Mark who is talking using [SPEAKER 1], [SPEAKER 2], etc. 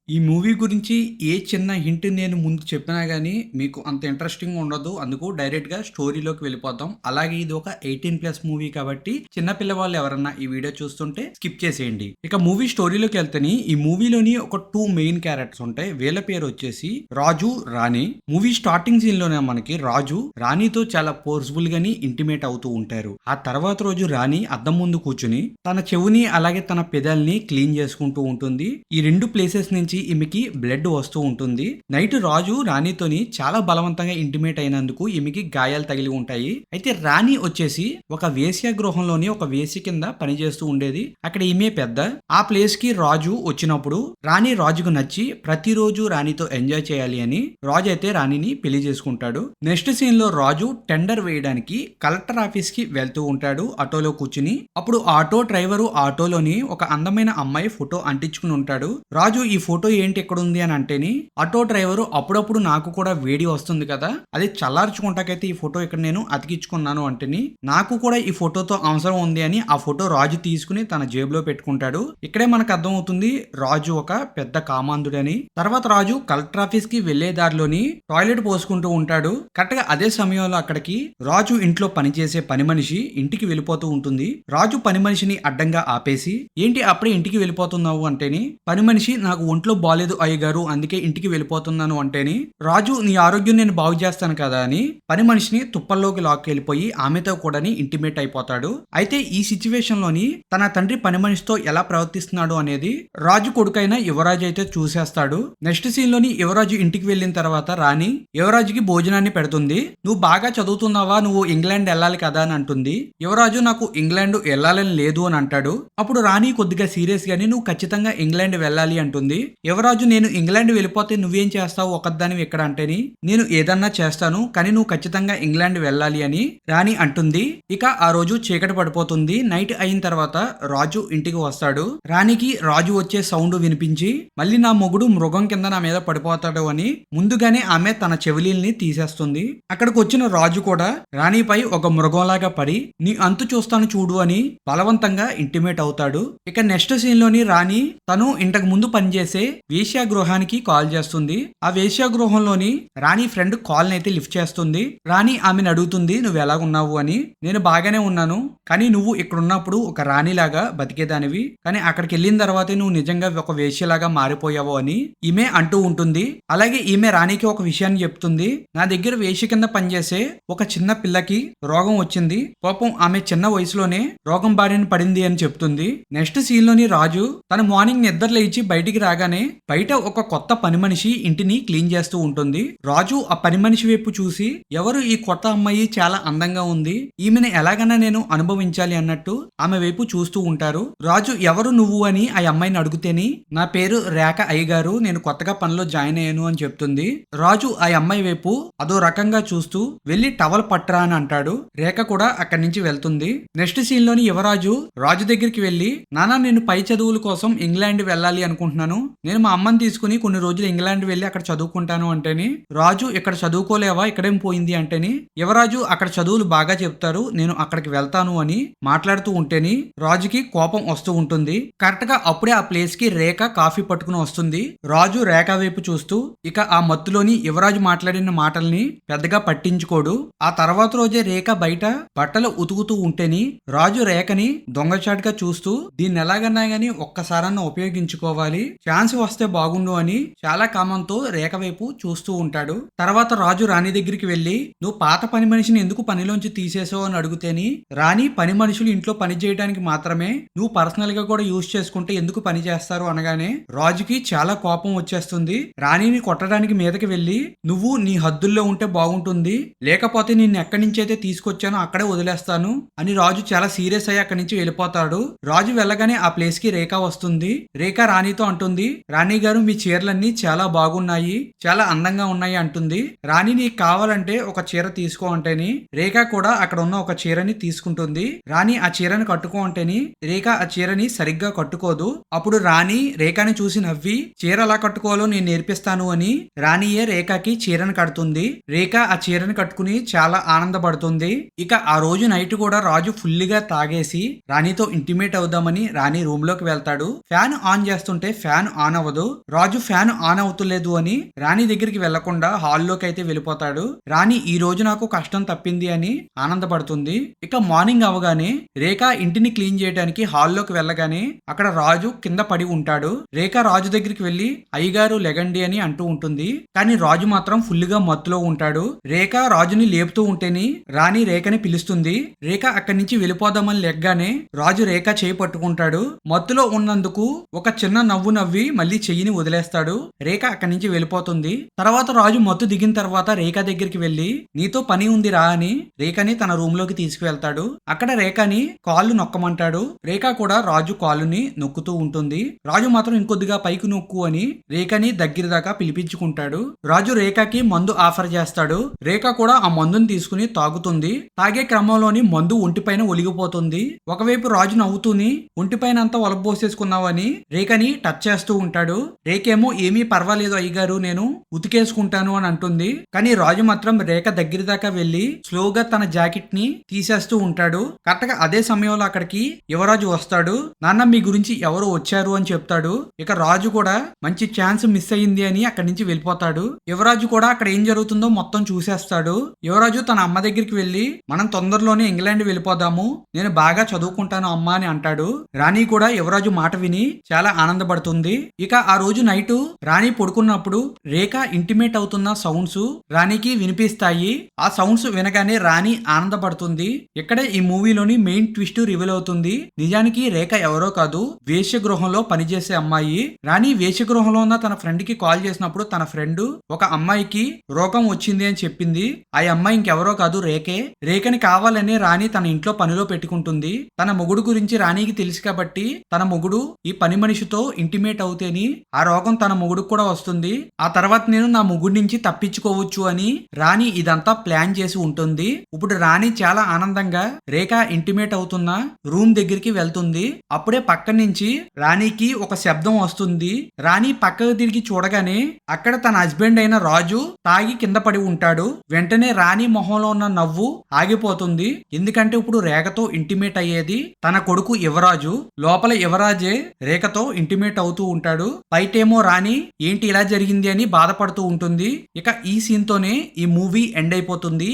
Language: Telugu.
[SPEAKER 1] ఈ మూవీ గురించి ఏ చిన్న హింట్ నేను ముందు చెప్పినా గానీ, మీకు అంత ఇంట్రెస్టింగ్‌గా ఉండదు. అందుకు డైరెక్ట్‌గా స్టోరీలోకి వెళ్ళిపోదాం. అలాగే ఇది ఒక 18+ మూవీ కాబట్టి, చిన్న పిల్లవాళ్ళు ఎవరన్నా ఈ వీడియో చూస్తుంటే స్కిప్ చేసేయండి. ఇక మూవీ స్టోరీలోకెళ్తేని, ఈ మూవీలోని ఒక 2 మెయిన్ క్యారెక్టర్స్ ఉంటాయి. వీళ్ళ పేరు వచ్చేసి రాజు, రాణి. మూవీ స్టార్టింగ్ సీన్‌లోనే మనకి రాజు, రాణితో చాలా ఫోర్స్‌బుల్ గాని ఇంటిమేట్ అవుతూ ఉంటారు. ఆ తర్వాత రోజు రాణి అద్దం ముందు కూర్చుని, తన చెవుని అలాగే తన పెదాల్ని క్లీన్ చేసుకుంటూ ఉంటుంది. ఈ 2 ప్లేసెస్ నుంచి ఈమెకి బ్లడ్ వస్తూ ఉంటుంది. నైట్ రాజు రాణితోని చాలా బలవంతంగా ఇంటిమేట్ అయినందుకు ఈమెకి గాయాలు తగిలి ఉంటాయి. అయితే రాణి వచ్చేసి ఒక వేశ్య గృహంలోని ఒక వేశ్య కింద పనిచేస్తూ ఉండేది. అక్కడ ఈమె పెద్ద. ఆ ప్లేస్ కి రాజు వచ్చినప్పుడు రాణి రాజుకు నచ్చి ప్రతిరోజు రాణితో ఎంజాయ్ చేయాలి అని రాజు అయితే రాణిని పెళ్లి చేసుకుంటాడు. నెక్స్ట్ సీన్ లో రాజు టెండర్ వేయడానికి కలెక్టర్ ఆఫీస్ కి వెళ్తూ ఉంటాడు ఆటోలో కూర్చుని. అప్పుడు ఆటో డ్రైవరు ఆటోలోని ఒక అందమైన అమ్మాయి ఫోటో అంటించుకుని ఉంటాడు. రాజు ఈ ఫోటో ఏంటి ఎక్కడ ఉంది అని అంటేని ఆటో డ్రైవరు అప్పుడప్పుడు నాకు కూడా వేడి వస్తుంది కదా, అది చల్లార్చుకుంటాకైతే ఈ ఫోటో ఇక్కడ నేను అతికించుకున్నాను అంటేని నాకు కూడా ఈ ఫోటోతో అవసరం ఉంది అని ఆ ఫోటో రాజు తీసుకుని తన జేబులో పెట్టుకుంటాడు. ఇక్కడే మనకు అర్థమవుతుంది రాజు ఒక పెద్ద కామాంధుడని. తర్వాత రాజు కలెక్టర్ ఆఫీస్ కి వెళ్లే దారిలోని టాయిలెట్ పోసుకుంటూ ఉంటాడు. కరెక్ట్ గా అదే సమయంలో అక్కడికి రాజు ఇంట్లో పనిచేసే పని మనిషి ఇంటికి వెళ్ళిపోతూ ఉంటుంది. రాజు పని మనిషిని అడ్డంగా ఆపేసి, ఏంటి అప్పుడే ఇంటికి వెళ్ళిపోతున్నావు అంటేని, పని మనిషి నాకు ఒంట్లో బాలేదు అయ్యగారు, అందుకే ఇంటికి వెళ్ళిపోతున్నాను అంటేని, రాజు నీ ఆరోగ్యం నేను బాగు చేస్తాను కదా అని పని మనిషిని తుప్పల్లోకి లాక్కెళ్ళిపోయి ఆమెతో కూడా ఇంటిమేట్ అయిపోతాడు. అయితే ఈ సిచ్యువేషన్ లోని తన తండ్రి పని మనిషితో ఎలా ప్రవర్తిస్తున్నాడు అనేది రాజు కొడుకైన యువరాజు అయితే చూసేస్తాడు. నెక్స్ట్ సీన్ లోని యువరాజు ఇంటికి వెళ్ళిన తర్వాత రాణి యువరాజుకి భోజనాన్ని పెడుతుంది. నువ్వు బాగా చదువుతున్నావా, నువ్వు ఇంగ్లాండ్ వెళ్ళాలి కదా అని అంటుంది. యువరాజు నాకు ఇంగ్లాండ్ వెళ్ళాలని లేదు అని అంటాడు. అప్పుడు రాణి కొద్దిగా సీరియస్ గాని నువ్వు ఖచ్చితంగా ఇంగ్లాండ్ వెళ్ళాలి అంటుంది. యువరాజు నేను ఇంగ్లాండ్ వెళ్ళిపోతే నువ్వేం చేస్తావు ఒకదానివి ఇక్కడ అంటేని, నేను ఏదన్నా చేస్తాను కానీ నువ్వు ఖచ్చితంగా ఇంగ్లాండ్ వెళ్ళాలి అని రాణి అంటుంది. ఇక ఆ రోజు చీకటి పడిపోతుంది. నైట్ అయిన తర్వాత రాజు ఇంటికి వస్తాడు. రాణికి రాజు వచ్చే సౌండ్ వినిపించి మళ్ళీ నా మొగుడు మృగం కింద నా మీద పడిపోతాడు అని ముందుగానే ఆమె తన చెవిలీల్ని తీసేస్తుంది. అక్కడికి వచ్చిన రాజు కూడా రాణిపై ఒక మృగంలాగా పడి నీ అంతు చూస్తాను చూడు అని బలవంతంగా ఇంటిమేట్ అవుతాడు. ఇక నెక్స్ట్ సీన్ లోని రాణి తను ఇంతకు ముందు పనిచేసే వేశ్యా గృహానికి కాల్ చేస్తుంది. ఆ వేశ్యా గృహంలోని రాణి ఫ్రెండ్ కాల్ అయితే లిఫ్ట్ చేస్తుంది. రాణి ఆమెను అడుగుతుంది నువ్వు ఎలా ఉన్నావు అని. నేను బాగానే ఉన్నాను, కానీ నువ్వు ఇక్కడ ఉన్నప్పుడు ఒక రాణిలాగా బతికేదానివి, కానీ అక్కడికి వెళ్ళిన తర్వాతే నువ్వు నిజంగా ఒక వేశ్యలాగా మారిపోయావు అని ఈమె అంటూ ఉంటుంది. అలాగే ఈమె రాణికి ఒక విషయాన్ని చెప్తుంది. నా దగ్గర వేశ్య కింద పనిచేసే ఒక చిన్న పిల్లకి రోగం వచ్చింది, పాపం ఆమె చిన్న వయసులోనే రోగం బారిన పడింది అని చెప్తుంది. నెక్స్ట్ సీన్ లోని రాజు తన మార్నింగ్ నిద్ర లేచి బయటికి రాగానే బయట ఒక కొత్త పని మనిషి ఇంటిని క్లీన్ చేస్తూ ఉంటుంది. రాజు ఆ పని మనిషి వైపు చూసి ఎవరు ఈ కొత్త అమ్మాయి, చాలా అందంగా ఉంది, ఈమెను ఎలాగైనా నేను అనుభవించాలి అన్నట్టు ఆమె వైపు చూస్తూ ఉంటారు. రాజు ఎవరు నువ్వు అని ఆ అమ్మాయిని అడుగుతేని నా పేరు రేఖ అయ్యగారు, నేను కొత్తగా పనిలో జాయిన్ అయ్యాను అని చెప్తుంది. రాజు ఆ అమ్మాయి వైపు అదో రకంగా చూస్తూ వెళ్ళి టవల్ పట్టరా అని అంటాడు. రేఖ కూడా అక్కడి నుంచి వెళ్తుంది. నెక్స్ట్ సీన్ లోని యువరాజు రాజు దగ్గరికి వెళ్ళి నానా నేను పై చదువుల కోసం ఇంగ్లాండ్ వెళ్ళాలి అనుకుంటున్నాను, నేను మా అమ్మని తీసుకుని కొన్ని రోజులు ఇంగ్లాండ్ వెళ్ళి అక్కడ చదువుకుంటాను అంటేని రాజు ఇక్కడ చదువుకోలేవా, ఇక్కడేం పోయింది అంటేని యువరాజు అక్కడ చదువులు బాగా చెప్తారు, నేను అక్కడికి వెళ్తాను అని మాట్లాడుతూ ఉంటేని రాజుకి కోపం వస్తూ ఉంటుంది. కరెక్ట్ గా అప్పుడే ఆ ప్లేస్ కి రేఖ కాఫీ పట్టుకుని వస్తుంది. రాజు రేఖ వైపు చూస్తూ ఇక ఆ మత్తులోని యువరాజు మాట్లాడిన మాటల్ని పెద్దగా పట్టించుకోడు. ఆ తర్వాత రోజే రేఖ బయట బట్టలు ఉతుకుతూ ఉంటేని రాజు రేఖని దొంగచాటుగా చూస్తూ దీన్ని ఎలాగన్నా గానీ ఒక్కసారన్నా ఉపయోగించుకోవాలి, ఛాన్స్ వస్తే బాగుండు అని చాలా కామంతో రేఖ వైపు చూస్తూ ఉంటాడు. తర్వాత రాజు రాణి దగ్గరికి వెళ్ళి నువ్వు పాత పని మనిషిని ఎందుకు పనిలోంచి తీసేసావు అని అడుగుతేని రాణి పని మనుషులు ఇంట్లో పని చేయడానికి మాత్రమే, నువ్వు పర్సనల్ గా కూడా యూజ్ చేసుకుంటే ఎందుకు పని చేస్తారు అనగానే రాజుకి చాలా కోపం వచ్చేస్తుంది. రాణిని కొట్టడానికి మీదకి వెళ్ళి నువ్వు నీ హద్దుల్లో ఉంటే బాగుంటుంది, లేకపోతే నిన్ను ఎక్కడి నుంచి అయితే తీసుకొచ్చానో అక్కడే వదిలేస్తాను అని రాజు చాలా సీరియస్ అయ్యి అక్కడి నుంచి వెళ్ళిపోతాడు. రాజు వెళ్ళగానే ఆ ప్లేస్ కి రేఖ వస్తుంది. రేఖ రాణితో అంటుంది రాణి గారు మీ చీరలన్నీ చాలా బాగున్నాయి, చాలా అందంగా ఉన్నాయి అంటుంది. రాణి నీకు కావాలంటే ఒక చీర తీసుకో అంటేని రేఖ కూడా అక్కడ ఉన్న ఒక చీరని తీసుకుంటుంది. రాణి ఆ చీరని కట్టుకో అంటేని రేఖ ఆ చీరని సరిగ్గా కట్టుకోదు. అప్పుడు రాణి రేఖని చూసి నవ్వి చీర ఎలా కట్టుకోవాలో నేను నేర్పిస్తాను అని రాణియే రేఖకి చీరను కడుతుంది. రేఖ ఆ చీరని కట్టుకుని చాలా ఆనందపడుతుంది. ఇక ఆ రోజు నైట్ కూడా రాజు ఫుల్లిగా తాగేసి రాణితో ఇంటిమేట్ అవుదామని రాణి రూమ్ లోకి వెళ్తాడు. ఫ్యాన్ ఆన్ చేస్తుంటే ఫ్యాన్ ఆన్ ఆన్ అవ్వదు. రాజు ఫ్యాన్ ఆన్ అవుతలేదు అని రాణి దగ్గరికి వెళ్లకుండా హాల్లోకి అయితే వెళ్ళిపోతాడు. రాణి ఈ రోజు నాకు కష్టం తప్పింది అని ఆనందపడుతుంది. ఇక మార్నింగ్ అవగానే రేఖ ఇంటిని క్లీన్ చేయడానికి హాల్లోకి వెళ్ళగానే అక్కడ రాజు కింద పడి ఉంటాడు. రేఖ రాజు దగ్గరికి వెళ్లి అయ్యగారు లెగండి అని అంటూ ఉంటుంది. కానీ రాజు మాత్రం ఫుల్ గా మత్తులో ఉంటాడు. రేఖ రాజుని లేపుతూ ఉంటేని రాణి రేఖని పిలుస్తుంది. రేఖ అక్కడి నుంచి వెళ్ళిపోదామని లెగ్గానే రాజు రేఖ చేయి పట్టుకుంటాడు. మత్తులో ఉన్నందుకు ఒక చిన్న నవ్వు నవ్వి మళ్ళీ చెయ్యిని వదిలేస్తాడు. రేఖ అక్కడి నుంచి వెళ్ళిపోతుంది. తర్వాత రాజు మత్తు దిగిన తర్వాత రేఖ దగ్గరికి వెళ్లి నీతో పని ఉంది రా అని రేఖని తన రూమ్ లోకి తీసుకువెళ్తాడు. అక్కడ రేఖని కాళ్ళు నొక్కమంటాడు. రేఖ కూడా రాజు కాళ్ళుని నొక్కుతూ ఉంటుంది. రాజు మాత్రం ఇంకొద్దిగా పైకి నొక్కు అని రేఖని దగ్గర దాకా పిలిపించుకుంటాడు. రాజు రేఖకి మందు ఆఫర్ చేస్తాడు. రేఖ కూడా ఆ మందుని తీసుకుని తాగుతుంది. తాగే క్రమంలోని మందు ఒంటిపైన ఒలిగిపోతుంది. ఒకవైపు రాజు నవ్వుతూని ఒంటిపైన అంతా ఒలబోసేసుకున్నావని రేఖని టచ్ చేస్తూ ఉంటాడు. రేఖేమో ఏమీ పర్వాలేదు అయ్యగారు నేను ఉతికేసుకుంటాను అని అంటుంది. కానీ రాజు మాత్రం రేఖ దగ్గర దాకా వెళ్లి స్లోగా తన జాకెట్ ని తీసేస్తూ ఉంటాడు. కరెక్ట్ గా అదే సమయంలో అక్కడికి యువరాజు వస్తాడు. నాన్న మీ గురించి ఎవరో వచ్చారు అని చెప్తాడు. ఇక రాజు కూడా మంచి ఛాన్స్ మిస్ అయ్యింది అని అక్కడి నుంచి వెళ్ళిపోతాడు. యువరాజు కూడా అక్కడ ఏం జరుగుతుందో మొత్తం చూసేస్తాడు. యువరాజు తన అమ్మ దగ్గరికి వెళ్లి మనం తొందరలోనే ఇంగ్లాండ్ వెళ్ళిపోదాము, నేను బాగా చదువుకుంటాను అమ్మా అని అంటాడు. రాణి కూడా యువరాజు మాట విని చాలా ఆనందపడుతుంది. ఇక ఆ రోజు నైటు రాణి పడుకున్నప్పుడు రేఖ ఇంటిమేట్ అవుతున్న సౌండ్స్ రాణికి వినిపిస్తాయి. ఆ సౌండ్స్ వినగానే రాణి ఆనందపడుతుంది. ఇక్కడే ఈ మూవీలోని మెయిన్ ట్విస్ట్ రివీల్ అవుతుంది. నిజానికి రేఖ ఎవరో కాదు, వేశ్యగృహంలో పనిచేసే అమ్మాయి. రాణి వేశ్యగృహంలో ఉన్న తన ఫ్రెండ్ కి కాల్ చేసినప్పుడు తన ఫ్రెండ్ ఒక అమ్మాయికి రోగం వచ్చింది అని చెప్పింది. ఆ అమ్మాయి ఇంకెవరో కాదు రేఖే. రేఖని కావాలని రాణి తన ఇంట్లో పనిలో పెట్టుకుంటుంది. తన మొగుడు గురించి రాణికి తెలుసు కాబట్టి తన మొగుడు ఈ పని మనిషితో ఇంటిమేట్ అవుతేని ఆ రోగం తన మొగుడుకు కూడా వస్తుంది. ఆ తర్వాత నేను నా మొగుడి నుంచి తప్పించుకోవచ్చు అని రాణి ఇదంతా ప్లాన్ చేసి ఉంటుంది. ఇప్పుడు రాణి చాలా ఆనందంగా రేఖ ఇంటిమేట్ అవుతున్న రూమ్ దగ్గరికి వెళ్తుంది. అప్పుడే పక్క నుంచి రాణికి ఒక శబ్దం వస్తుంది. రాణి పక్కకు తిరిగి చూడగానే అక్కడ తన హస్బెండ్ అయిన రాజు తాగి కింద పడి ఉంటాడు. వెంటనే రాణి మొహంలో ఉన్న నవ్వు ఆగిపోతుంది. ఎందుకంటే ఇప్పుడు రేఖతో ఇంటిమేట్ అయ్యేది తన కొడుకు యువరాజు. లోపల యువరాజే రేఖతో ఇంటిమేట్ అవుతూ ఉంటాడు. బయటేమో రాణి ఏంటి ఇలా జరిగింది అని బాధపడుతూ ఉంటుంది. ఇక ఈ సీన్ తోనే ఈ మూవీ ఎండ్ అయిపోతుంది.